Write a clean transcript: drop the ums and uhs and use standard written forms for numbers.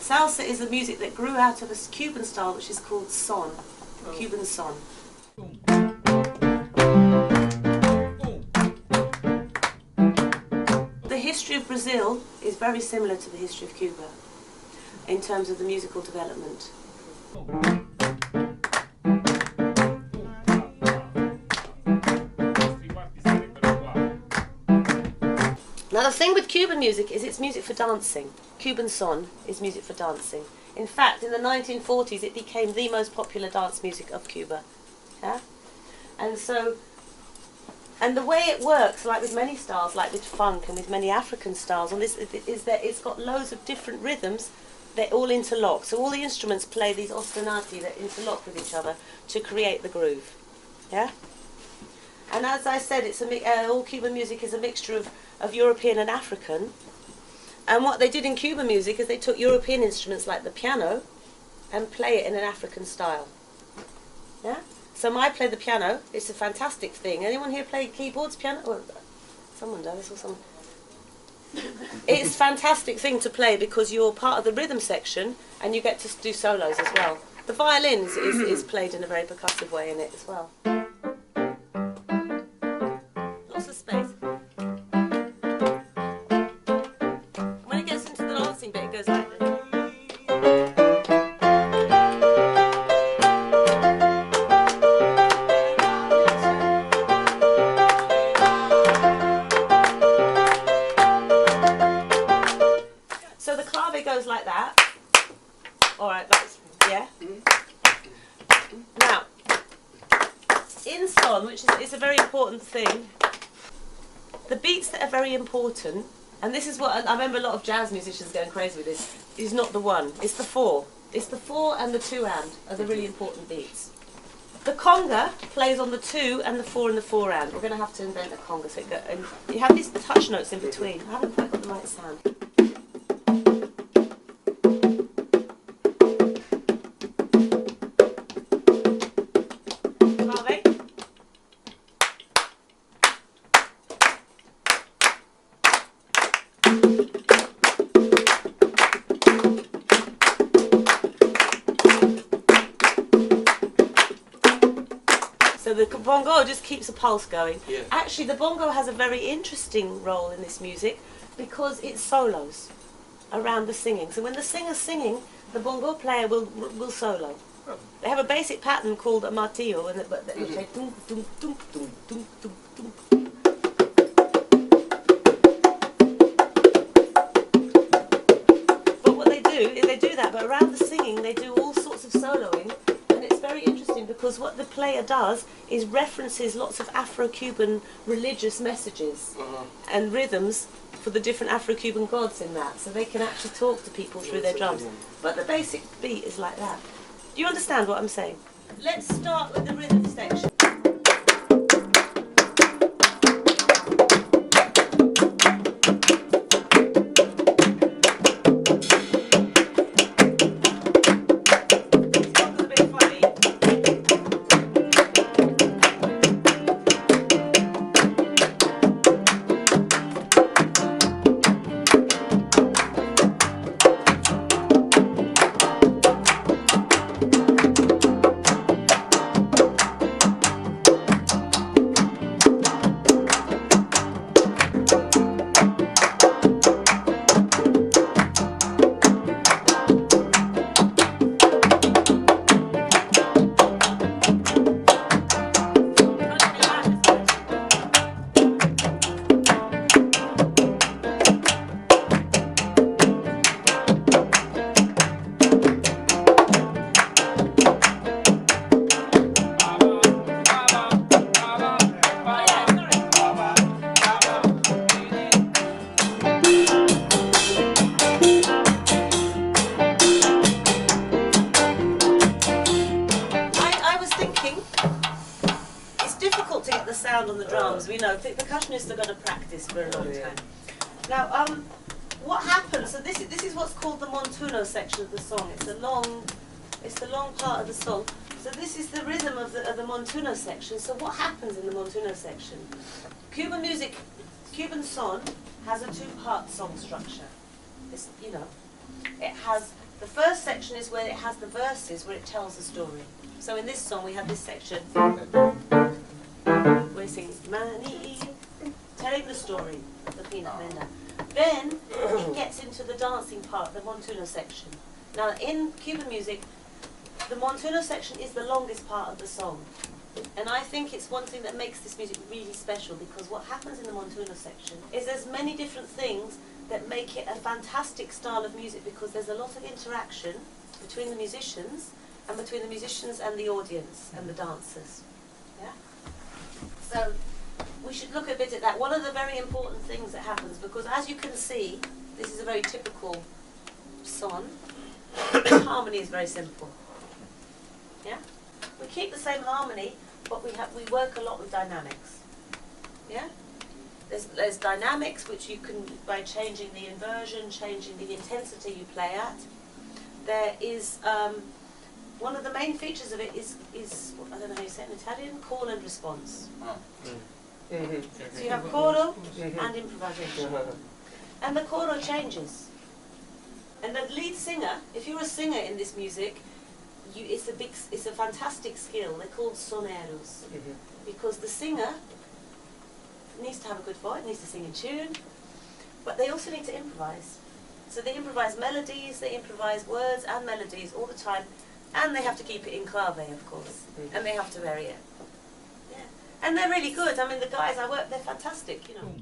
Salsa is a music that grew out of a Cuban style which is called son, Cuban son. The history of Brazil is very similar to the history of Cuba in terms of the musical development. Now the thing with Cuban music is it's music for dancing. Cuban son is music for dancing. In fact, in the 1940s it became the most popular dance music of Cuba. Yeah? And the way it works, like with many styles, like with funk and with many African styles, and this is that it's got loads of different rhythms. They're all interlocked. So all the instruments play these ostinati that interlock with each other to create the groove. Yeah? And as I said, it's all Cuban music is a mixture of European and African. And what they did in Cuban music is they took European instruments like the piano and play it in an African style. Yeah? So I play the piano. It's a fantastic thing. Anyone here play keyboards, piano? Well, someone does. I saw someone. It's a fantastic thing to play because you're part of the rhythm section and you get to do solos as well. The violin is played in a very percussive way in it as well. Lots of space. When it gets into the dancing bit, it goes like this. So the clave goes like that. All right, that's, yeah. Now, in son, which is a very important thing, the beats that are very important, and this is what I remember a lot of jazz musicians going crazy with this, is not the one, it's the four. It's the four and the two and are the really important beats. The conga plays on the two and the four and the four and. We're going to have to invent a conga. So and you have these touch notes in between. I haven't quite got the right sound. So the bongo just keeps a pulse going. Yeah. Actually, the bongo has a very interesting role in this music because it solos around the singing. So when the singer's singing, the bongo player will solo. Oh. They have a basic pattern called a martillo, and but they say dum dum dum dum dum dum dum. But what they do is they do that, but around the singing they do all sorts of soloing. It's very interesting because what the player does is references lots of Afro-Cuban religious messages and rhythms for the different Afro-Cuban gods in that, so they can actually talk to people through their drums. But the basic beat is like that. Do you understand what I'm saying? Let's start with the rhythm section. Sound on the drums, we know percussionists are going to practice for a long time. Now, what happens? So this is what's called the montuno section of the song. It's the long part of the song. So this is the rhythm of the montuno section. So what happens in the montuno section? Cuban music, Cuban son has a two-part song structure. It's, it has The first section is where it has the verses, where it tells the story. So in this song we have this section where it sings Money, telling the story of the peanut vendor. Then it gets into the dancing part, the montuno section. Now in Cuban music, the montuno section is the longest part of the song. And I think it's one thing that makes this music really special, because what happens in the montuno section is there's many different things that make it a fantastic style of music, because there's a lot of interaction between the musicians and between the musicians and the audience and the dancers. Yeah? So we should look a bit at that. One of the very important things that happens, because as you can see, this is a very typical son. The harmony is very simple. Yeah? We keep the same harmony, but we work a lot with dynamics. Yeah? There's dynamics which you can, by changing the inversion, changing the intensity you play at. There is, one of the main features of it is I don't know how you say it in Italian, call and response. Oh. So you have coro and improvisation. And the coro changes. And the lead singer, if you're a singer in this music, it's a fantastic skill. They're called soneros. Because the singer needs to have a good voice, needs to sing in tune, but they also need to improvise. So they improvise melodies, they improvise words and melodies all the time, and they have to keep it in clave, of course, and they have to vary it. Yeah. And they're really good. I mean, the guys I work, they're fantastic, you know.